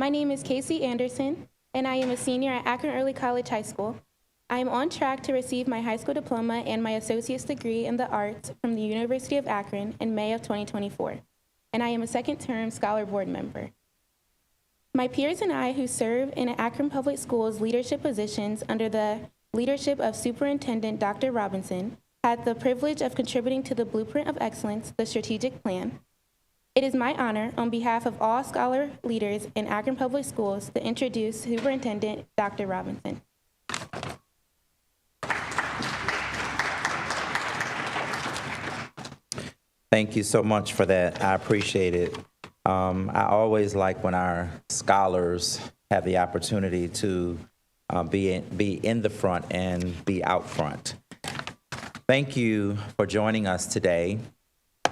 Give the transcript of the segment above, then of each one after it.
My name is Casey Anderson, and I am a senior at Akron Early College High School. I am on track to receive my high school diploma and my associate's degree in the arts from the University of Akron in May of 2024, and I am a second-term Scholar Board member. My peers and I, who serve in Akron Public Schools leadership positions under the leadership of Superintendent Dr. Robinson, had the privilege of contributing to the Blueprint of Excellence, the strategic plan. It is my honor, on behalf of all scholar leaders in Akron Public Schools, to introduce Superintendent Dr. Robinson. Thank you so much for that. I appreciate it. I always like when our scholars have the opportunity to be in the front and be out front. Thank you for joining us today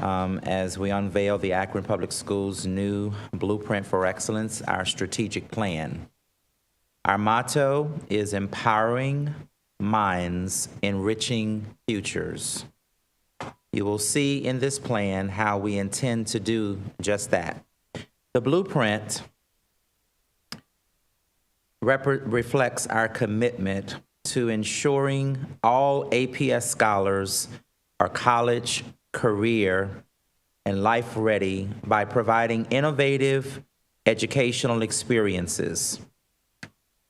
as we unveil the Akron Public Schools' new Blueprint for Excellence, our strategic plan. Our motto is empowering minds, enriching futures. You will see in this plan how we intend to do just that. The blueprint reflects our commitment to ensuring all APS scholars are college, career, and life ready by providing innovative educational experiences.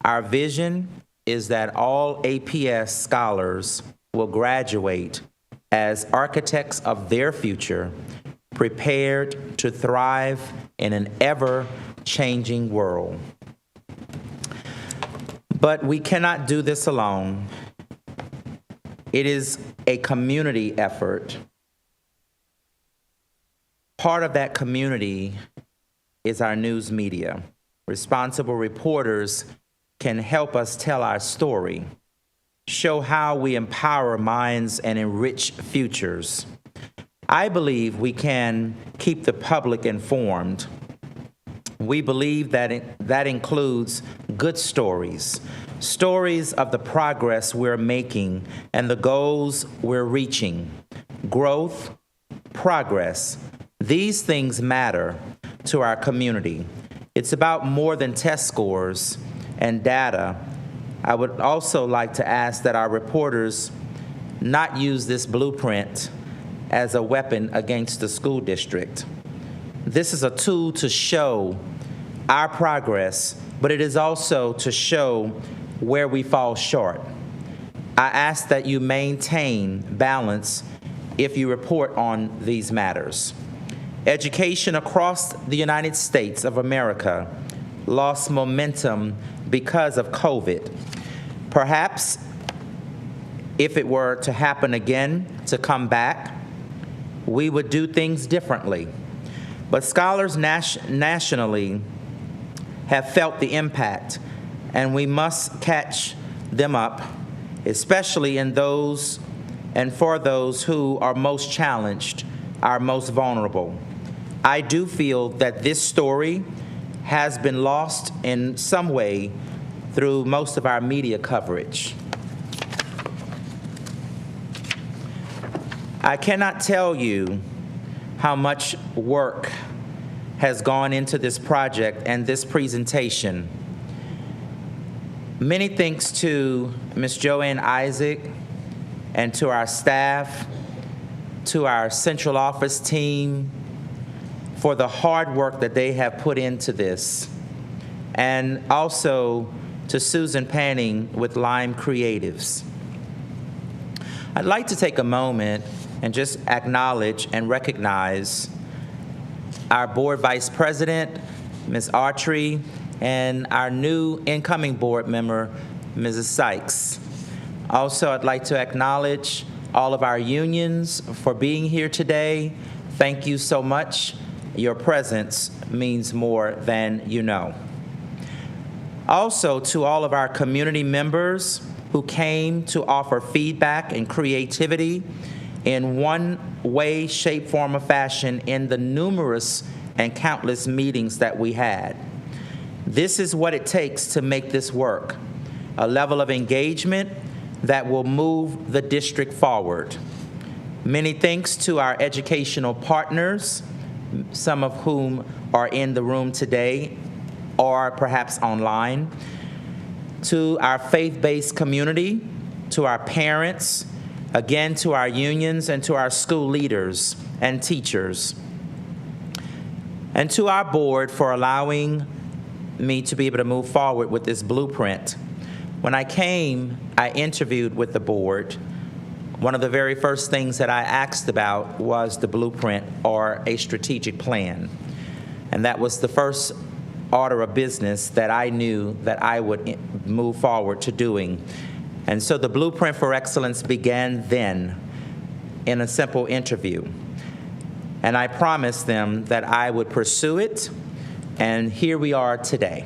Our vision is that all APS scholars will graduate as architects of their future, prepared to thrive in an ever-changing world. But we cannot do this alone. It is a community effort. Part of that community is our news media. Responsible reporters can help us tell our story, show how we empower minds and enrich futures. I believe we can keep the public informed. We believe that that includes good stories, stories of the progress we're making and the goals we're reaching. Growth, progress, these things matter to our community. It's about more than test scores and data. I would also like to ask that our reporters not use this blueprint as a weapon against the school district. This is a tool to show our progress, but it is also to show where we fall short. I ask that you maintain balance if you report on these matters. Education across the United States of America lost momentum because of COVID. Perhaps if it were to happen again, to come back, we would do things differently. But scholars nationally have felt the impact, and we must catch them up, especially in those and for those who are most challenged, are most vulnerable. I do feel that this story has been lost in some way through most of our media coverage. I cannot tell you how much work has gone into this project and this presentation. Many thanks to Ms. Joanne Isaac and to our staff, to our central office team for the hard work that they have put into this, and also to Susan Panning with Lime Creatives. I'd like to take a moment and just acknowledge and recognize our board vice president, Ms. Archery, and our new incoming board member, Mrs. Sykes. Also, I'd like to acknowledge all of our unions for being here today. Thank you so much. Your presence means more than you know. Also, to all of our community members who came to offer feedback and creativity in one way, shape, form, or fashion in the numerous and countless meetings that we had. This is what it takes to make this work, a level of engagement that will move the district forward. Many thanks to our educational partners, some of whom are in the room today, or perhaps online, to our faith-based community, to our parents, again, to our unions, and to our school leaders and teachers, and to our board for allowing me to be able to move forward with this blueprint. When I came, I interviewed with the board. One of the very first things that I asked about was the blueprint or a strategic plan. And that was the first order of business that I knew that I would move forward to doing. And so the Blueprint for Excellence began then in a simple interview. And I promised them that I would pursue it, and here we are today.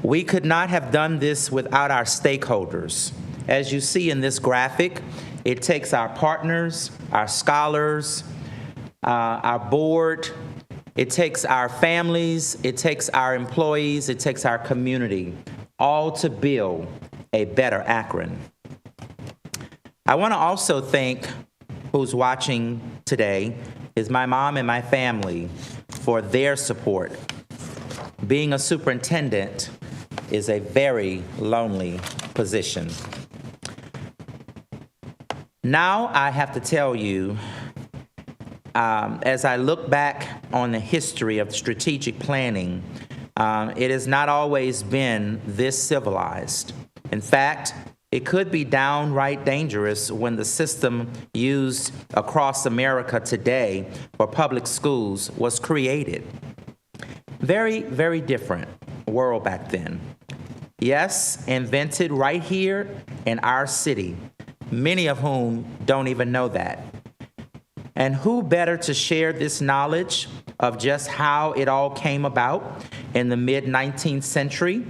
We could not have done this without our stakeholders. As you see in this graphic, it takes our partners, our scholars, our board, it takes our families, it takes our employees, it takes our community, all to build a better Akron. I want to also thank who's watching today is my mom and my family for their support. Being a superintendent is a very lonely position. Now I have to tell you, as I look back on the history of strategic planning, it has not always been this civilized. In fact, it could be downright dangerous when the system used across America today for public schools was created. Very, very different world back then. Yes, invented right here in our city, many of whom don't even know that. And who better to share this knowledge of just how it all came about in the mid-19th century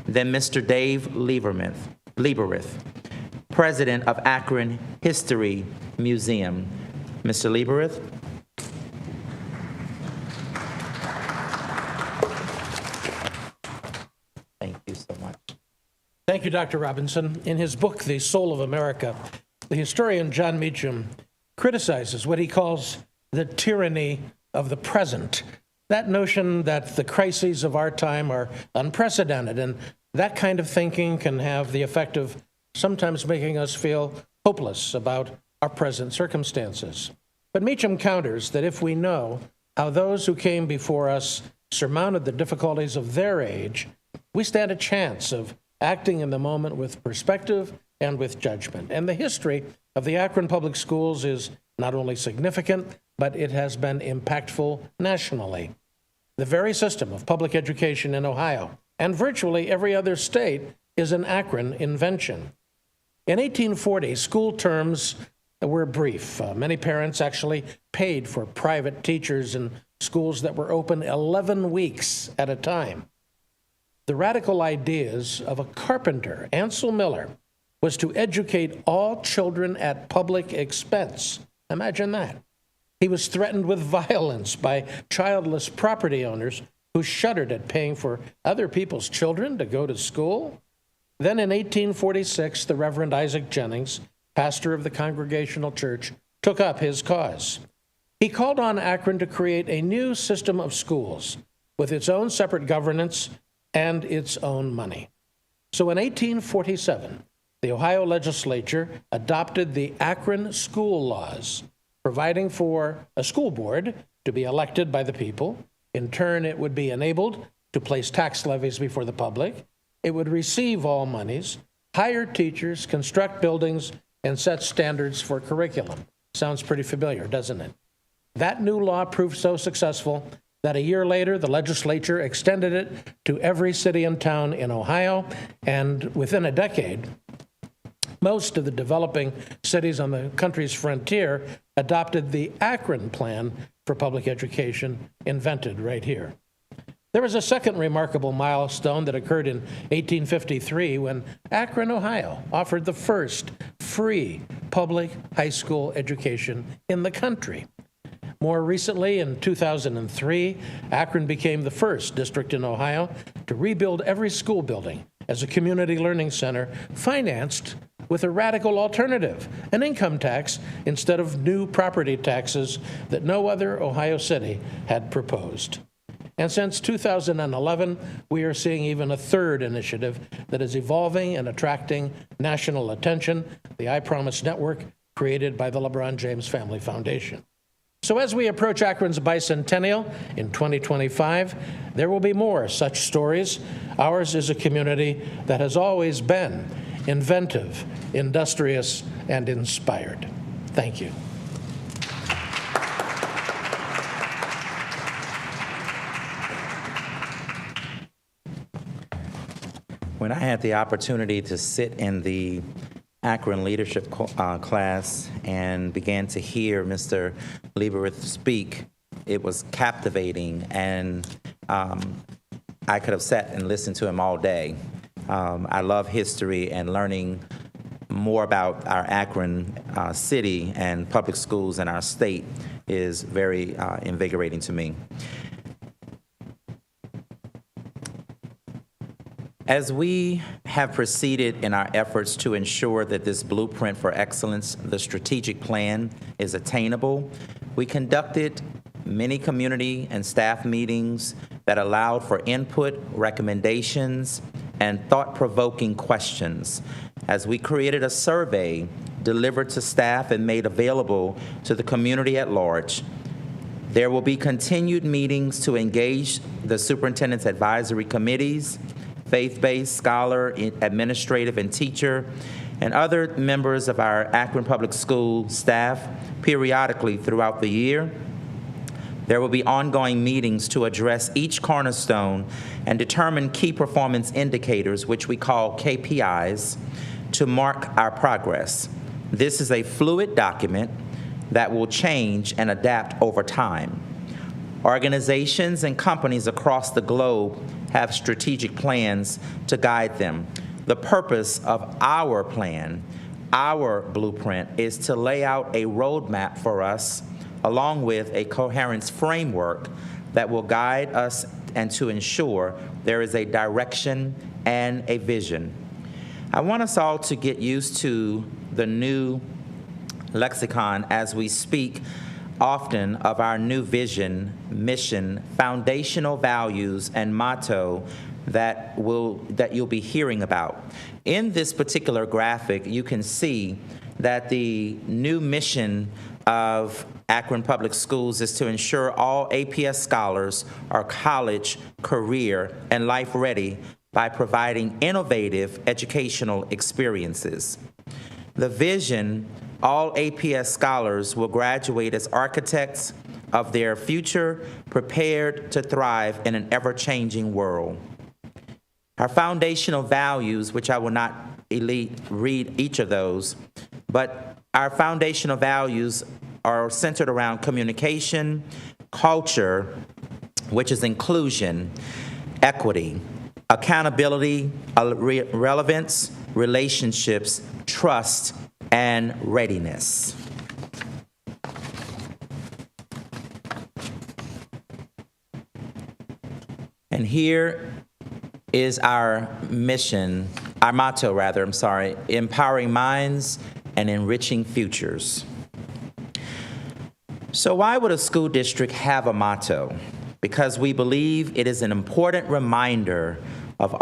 than Mr. Dave Lieberith, president of Akron History Museum. Mr. Lieberith. Thank you so much. Thank you, Dr. Robinson. In his book, The Soul of America, the historian John Meacham criticizes what he calls the tyranny of the present. That notion that the crises of our time are unprecedented, and that kind of thinking can have the effect of sometimes making us feel hopeless about our present circumstances. But Meacham counters that if we know how those who came before us surmounted the difficulties of their age, we stand a chance of acting in the moment with perspective and with judgment. And the history of the Akron Public Schools is not only significant, but it has been impactful nationally. The very system of public education in Ohio and virtually every other state is an Akron invention. In 1840, school terms were brief. Many parents actually paid for private teachers in schools that were open 11 weeks at a time. The radical ideas of a carpenter, Ansel Miller, was to educate all children at public expense. Imagine that. He was threatened with violence by childless property owners who shuddered at paying for other people's children to go to school. Then in 1846, the Reverend Isaac Jennings, pastor of the Congregational Church, took up his cause. He called on Akron to create a new system of schools with its own separate governance and its own money. So in 1847, the Ohio legislature adopted the Akron School Laws, providing for a school board to be elected by the people. In turn, it would be enabled to place tax levies before the public. It would receive all monies, hire teachers, construct buildings, and set standards for curriculum. Sounds pretty familiar, doesn't it? That new law proved so successful that a year later, the legislature extended it to every city and town in Ohio, and within a decade, most of the developing cities on the country's frontier adopted the Akron Plan for Public Education, invented right here. There was a second remarkable milestone that occurred in 1853 when Akron, Ohio, offered the first free public high school education in the country. More recently, in 2003, Akron became the first district in Ohio to rebuild every school building as a community learning center financed with a radical alternative, an income tax instead of new property taxes that no other Ohio city had proposed. And since 2011, we are seeing even a third initiative that is evolving and attracting national attention, the I Promise Network, created by the LeBron James Family Foundation. So as we approach Akron's bicentennial in 2025, there will be more such stories. Ours is a community that has always been inventive, industrious, and inspired. Thank you. When I had the opportunity to sit in the Akron leadership class and began to hear Mr. Lieberith speak, it was captivating, and I could have sat and listened to him all day. I love history, and learning more about our Akron city and public schools in our state is very invigorating to me. As we have proceeded in our efforts to ensure that this blueprint for excellence, the strategic plan, is attainable, we conducted many community and staff meetings that allowed for input, recommendations, and thought-provoking questions. As we created a survey delivered to staff and made available to the community at large, there will be continued meetings to engage the superintendent's advisory committees, faith-based, scholar, administrative, and teacher, and other members of our Akron Public School staff periodically throughout the year. There will be ongoing meetings to address each cornerstone and determine key performance indicators, which we call KPIs, to mark our progress. This is a fluid document that will change and adapt over time. Organizations and companies across the globe have strategic plans to guide them. The purpose of our plan, our blueprint, is to lay out a roadmap for us, along with a coherence framework that will guide us and to ensure there is a direction and a vision. I want us all to get used to the new lexicon as we speak often of our new vision, mission, foundational values, and motto that you'll be hearing about. In this particular graphic, you can see that the new mission of Akron Public Schools is to ensure all APS scholars are college, career, and life ready by providing innovative educational experiences. The vision: all APS scholars will graduate as architects of their future, prepared to thrive in an ever-changing world. Our foundational values, which I will not read each of those, but our foundational values are centered around communication, culture, which is inclusion, equity, accountability, relevance, relationships, trust, and readiness. And here is our mission, our motto rather, empowering minds and enriching futures. So why would a school district have a motto? Because we believe it is an important reminder to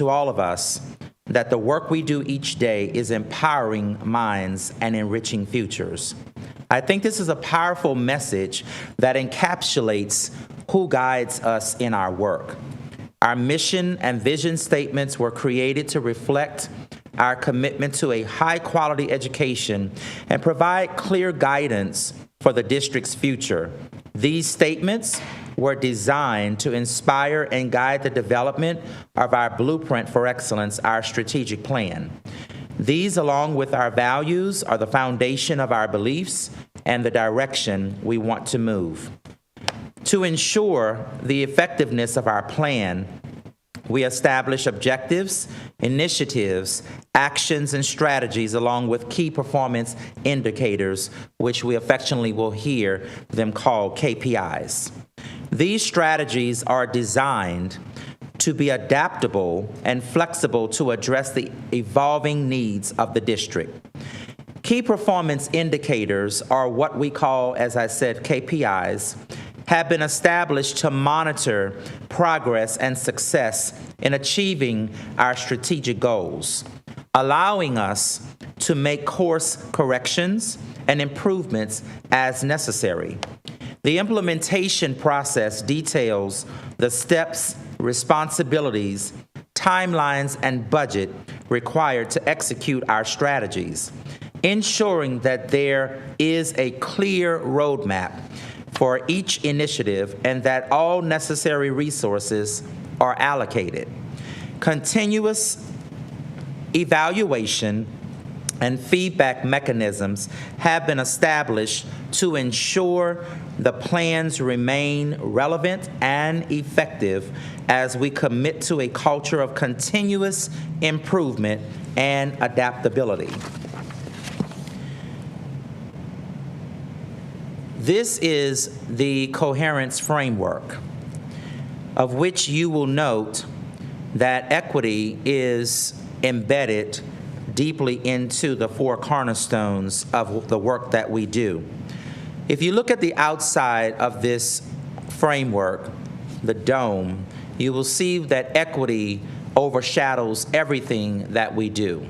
all of us that the work we do each day is empowering minds and enriching futures. I think this is a powerful message that encapsulates who guides us in our work. Our mission and vision statements were created to reflect our commitment to a high-quality education and provide clear guidance for the district's future. These statements were designed to inspire and guide the development of our blueprint for excellence, our strategic plan. These, along with our values, are the foundation of our beliefs and the direction we want to move. To ensure the effectiveness of our plan, we establish objectives, initiatives, actions, and strategies, along with key performance indicators, which we affectionately will hear them called KPIs. These strategies are designed to be adaptable and flexible to address the evolving needs of the district. Key performance indicators are what we call, as I said, KPIs, have been established to monitor progress and success in achieving our strategic goals, allowing us to make course corrections and improvements as necessary. The implementation process details the steps, responsibilities, timelines, and budget required to execute our strategies, ensuring that there is a clear roadmap for each initiative and that all necessary resources are allocated. Continuous evaluation and feedback mechanisms have been established to ensure the plans remain relevant and effective as we commit to a culture of continuous improvement and adaptability. This is the coherence framework, of which you will note that equity is embedded deeply into the four cornerstones of the work that we do. If you look at the outside of this framework, the dome, you will see that equity overshadows everything that we do.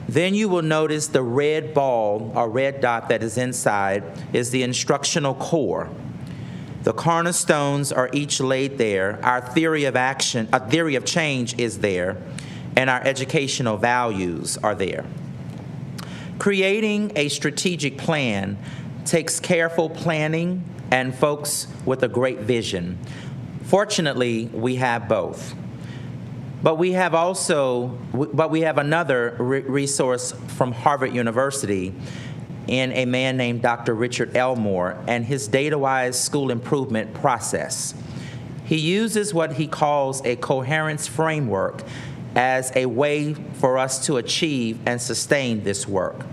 Then you will notice the red ball or red dot that is inside is the instructional core. The cornerstones are each laid there. Our theory of action, a theory of change is there, and our educational values are there. Creating a strategic plan takes careful planning and folks with a great vision. Fortunately, we have both. But we have another resource from Harvard University in a man named Dr. Richard Elmore and his data-wise school improvement process. He uses what he calls a coherence framework as a way for us to achieve and sustain this work.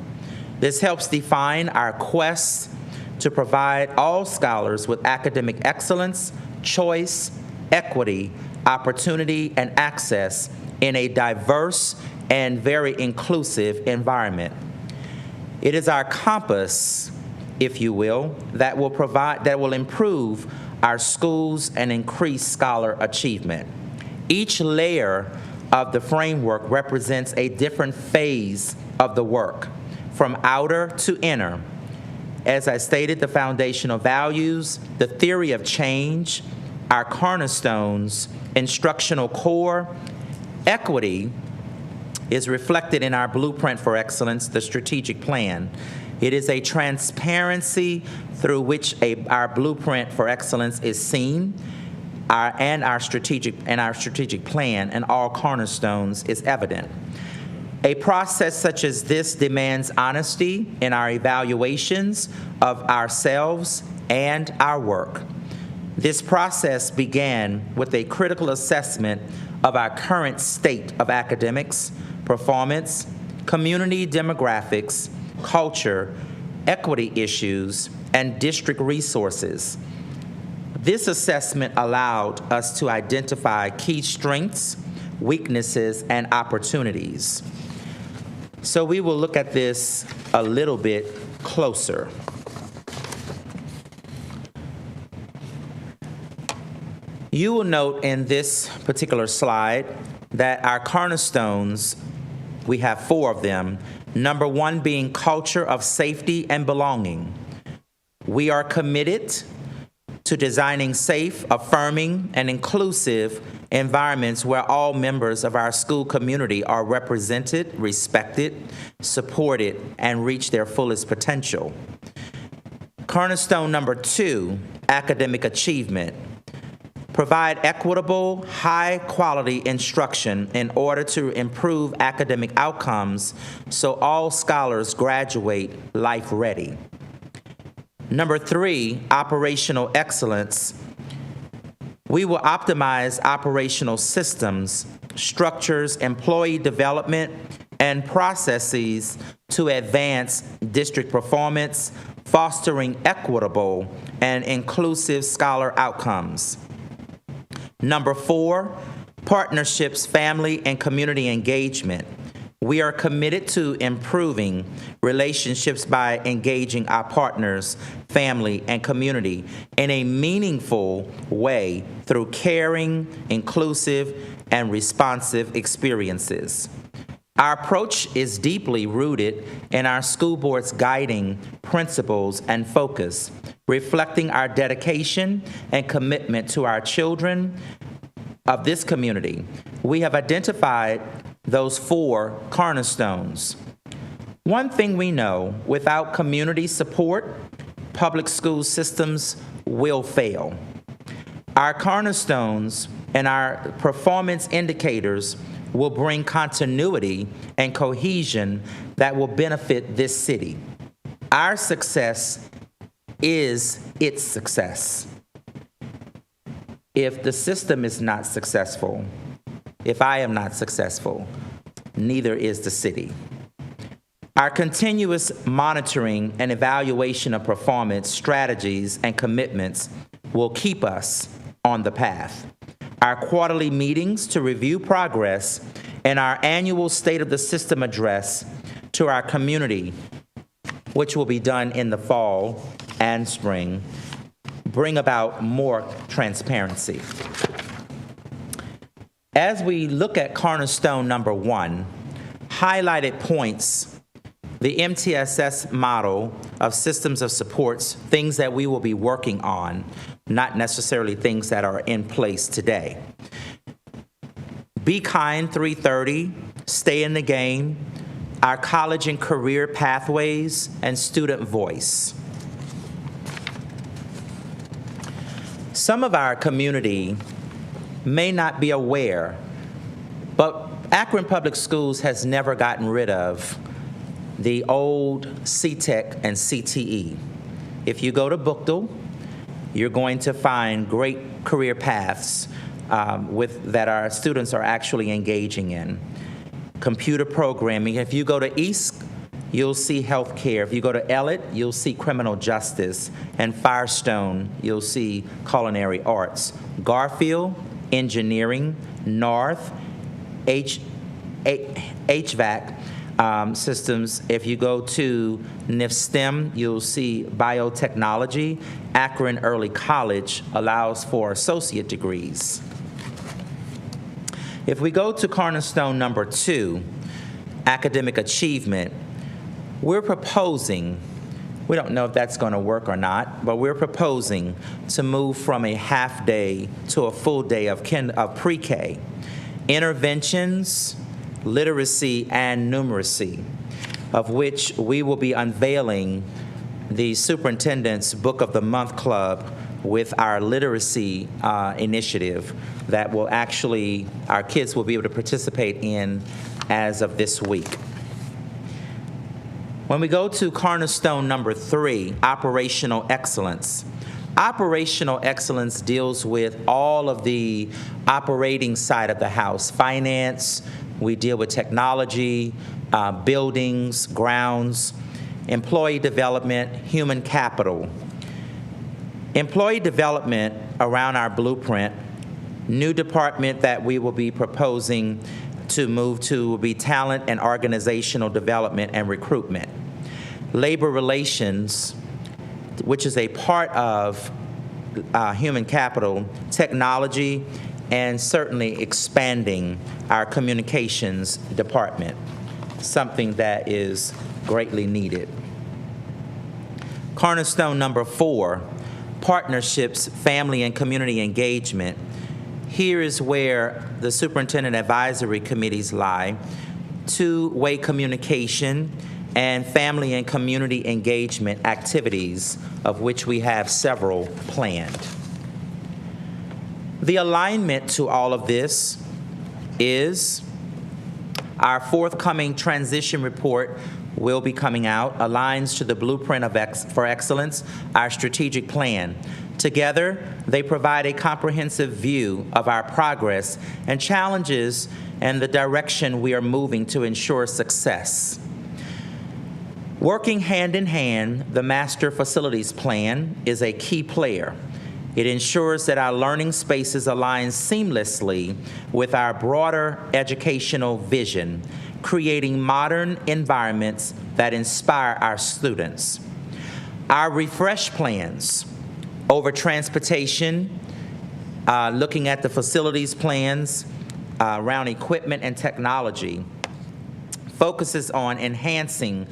This helps define our quest to provide all scholars with academic excellence, choice, equity, opportunity, and access in a diverse and very inclusive environment. It is our compass, if you will, that will improve our schools and increase scholar achievement. Each layer of the framework represents a different phase of the work, from outer to inner. As I stated, the foundational values, the theory of change, our cornerstones, instructional core, equity is reflected in our blueprint for excellence, the strategic plan. It is a transparency through which our blueprint for excellence is seen, our strategic plan and all cornerstones is evident. A process such as this demands honesty in our evaluations of ourselves and our work. This process began with a critical assessment of our current state of academics, performance, community demographics, culture, equity issues, and district resources. This assessment allowed us to identify key strengths, weaknesses, and opportunities. So we will look at this a little bit closer. You will note in this particular slide that our cornerstones, we have 4 of them. Number 1 being culture of safety and belonging. We are committed to designing safe, affirming, and inclusive environments where all members of our school community are represented, respected, supported, and reach their fullest potential. Cornerstone number 2, academic achievement. Provide equitable, high-quality instruction in order to improve academic outcomes so all scholars graduate life-ready. Number 3, operational excellence. We will optimize operational systems, structures, employee development, and processes to advance district performance, fostering equitable and inclusive scholar outcomes. Number 4, partnerships, family, and community engagement. We are committed to improving relationships by engaging our partners, family, and community in a meaningful way through caring, inclusive, and responsive experiences. Our approach is deeply rooted in our school board's guiding principles and focus, reflecting our dedication and commitment to our children of this community. We have identified those 4 cornerstones. One thing we know, without community support, public school systems will fail. Our cornerstones and our performance indicators will bring continuity and cohesion that will benefit this city. Our success is its success. If the system is not successful, if I am not successful, neither is the city. Our continuous monitoring and evaluation of performance, strategies, and commitments will keep us on the path. Our quarterly meetings to review progress and our annual State of the System address to our community, which will be done in the fall and spring, bring about more transparency. As we look at cornerstone number 1, highlighted points the MTSS model of systems of supports, things that we will be working on, not necessarily things that are in place today. Be Kind 330, Stay in the Game, our college and career pathways, and student voice. Some of our community may not be aware, but Akron Public Schools has never gotten rid of the old CTEC and CTE. If you go to Bookdale, you're going to find great career paths that our students are actually engaging in. Computer programming. If you go to East, you'll see healthcare. If you go to Elliott, you'll see criminal justice. And Firestone, you'll see culinary arts. Garfield, engineering. North, HVAC systems. If you go to NIFSTEM, you'll see biotechnology. Akron Early College allows for associate degrees. If we go to cornerstone number 2, academic achievement, we're proposing, we don't know if that's going to work or not, but we're proposing to move from a half day to a full day of pre-K. Interventions, literacy, and numeracy, of which we will be unveiling the Superintendent's Book of the Month Club with our literacy initiative that will actually, our kids will be able to participate in as of this week. When we go to cornerstone number 3, operational excellence. Operational excellence deals with all of the operating side of the house, finance, we deal with technology, buildings, grounds, employee development, human capital. Employee development around our blueprint, new department that we will be proposing to move to will be talent and organizational development and recruitment. Labor relations, which is a part of human capital, technology, and certainly expanding our communications department, something that is greatly needed. Cornerstone number 4, partnerships, family, and community engagement. Here is where the superintendent advisory committees lie. Two-way communication and family and community engagement activities, of which we have several planned. The alignment to all of this is our forthcoming transition report will be coming out, aligns to the blueprint for excellence, our strategic plan. Together, they provide a comprehensive view of our progress and challenges and the direction we are moving to ensure success. Working hand in hand, the Master Facilities Plan is a key player. It ensures that our learning spaces align seamlessly with our broader educational vision creating modern environments that inspire our students. Our refresh plans over transportation, looking at the facilities plans around equipment and technology, focuses on enhancing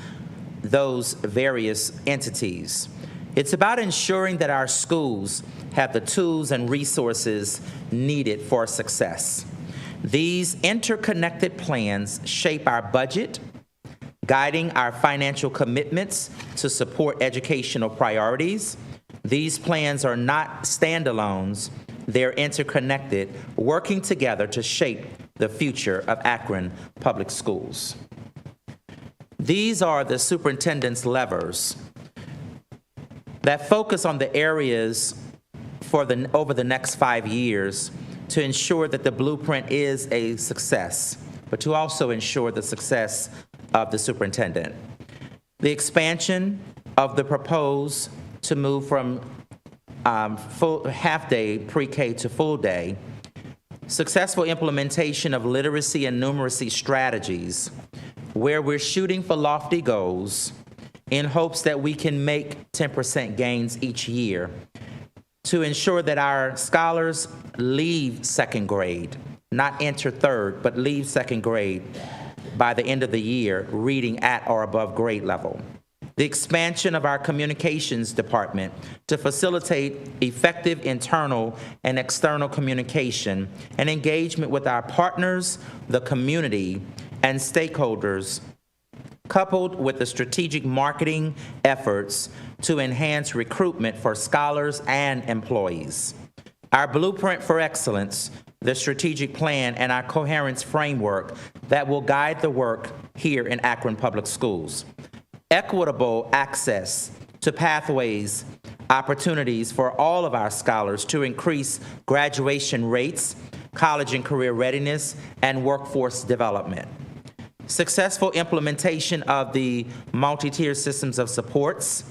those various entities. It's about ensuring that our schools have the tools and resources needed for success. These interconnected plans shape our budget, guiding our financial commitments to support educational priorities. These plans are not standalones, they're interconnected, working together to shape the future of Akron Public Schools. These are the superintendent's levers that focus on the areas over the next 5 years to ensure that the blueprint is a success, but to also ensure the success of the superintendent. The expansion of the proposed to move from full half-day pre-K to full day, successful implementation of literacy and numeracy strategies, where we're shooting for lofty goals in hopes that we can make 10% gains each year to ensure that our scholars leave second grade, not enter third, but leave second grade by the end of the year, reading at or above grade level. The expansion of our communications department to facilitate effective internal and external communication and engagement with our partners, the community, and stakeholders, coupled with the strategic marketing efforts to enhance recruitment for scholars and employees. Our blueprint for excellence, the strategic plan, and our coherence framework that will guide the work here in Akron Public Schools. Equitable access to pathways, opportunities for all of our scholars to increase graduation rates, college and career readiness, and workforce development. Successful implementation of the multi-tier systems of supports,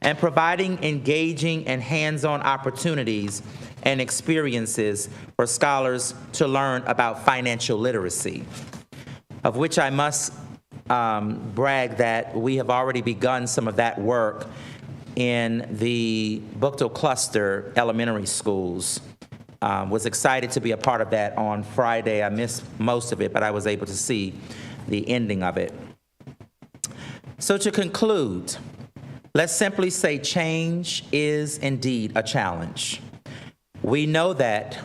and providing engaging and hands-on opportunities and experiences for scholars to learn about financial literacy, of which I must brag that we have already begun some of that work in the Buchtel Cluster elementary schools. Was excited to be a part of that on Friday. I missed most of it, but I was able to see the ending of it. So to conclude, let's simply say change is indeed a challenge. We know that,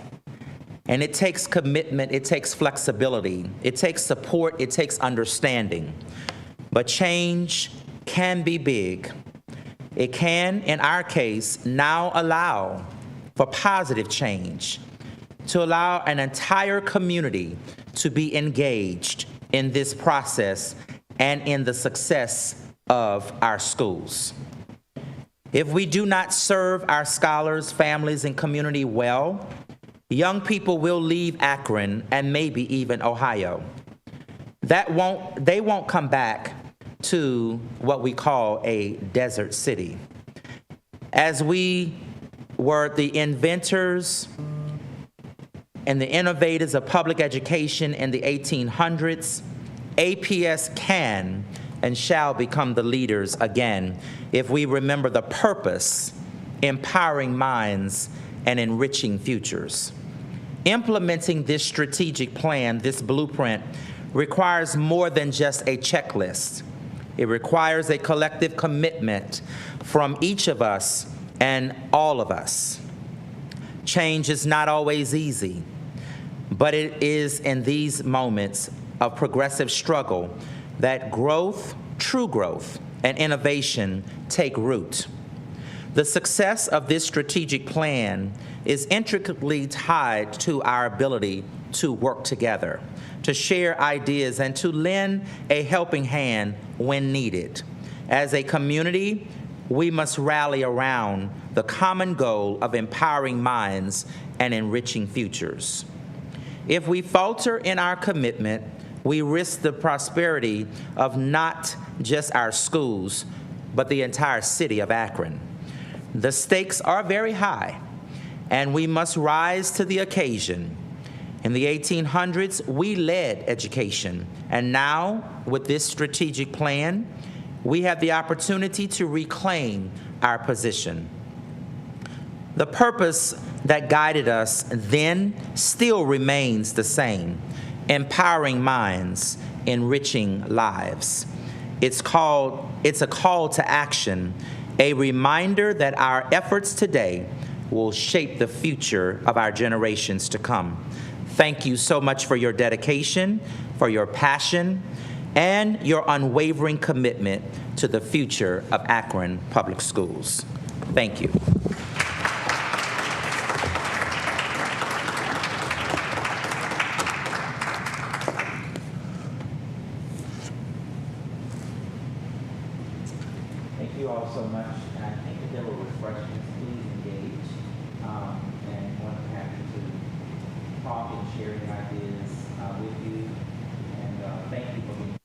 and it takes commitment, it takes flexibility, it takes support, it takes understanding. But change can be big. It can, in our case, now allow for positive change, to allow an entire community to be engaged in this process and in the success of our schools. If we do not serve our scholars, families, and community well, young people will leave Akron and maybe even Ohio. They won't come back to what we call a desert city. As we were the inventors and the innovators of public education in the 1800s, APS can and shall become the leaders again if we remember the purpose, empowering minds and enriching futures. Implementing this strategic plan, this blueprint, requires more than just a checklist. It requires a collective commitment from each of us and all of us. Change is not always easy, but it is in these moments of progressive struggle that growth, true growth, and innovation take root. The success of this strategic plan is intricately tied to our ability to work together, to share ideas, and to lend a helping hand when needed. As a community, we must rally around the common goal of empowering minds and enriching futures. If we falter in our commitment, we risk the prosperity of not just our schools, but the entire city of Akron. The stakes are very high, and we must rise to the occasion. In the 1800s, we led education, and now, with this strategic plan, we have the opportunity to reclaim our position. The purpose that guided us then still remains the same: empowering minds, enriching lives. It's a call to action, a reminder that our efforts today will shape the future of our generations to come. Thank you so much for your dedication, for your passion, and your unwavering commitment to the future of Akron Public Schools. Thank you. Thank you all so much. And I think that there were refreshments. Please engage, and want to have you to talk and share your ideas with you. And thank you for being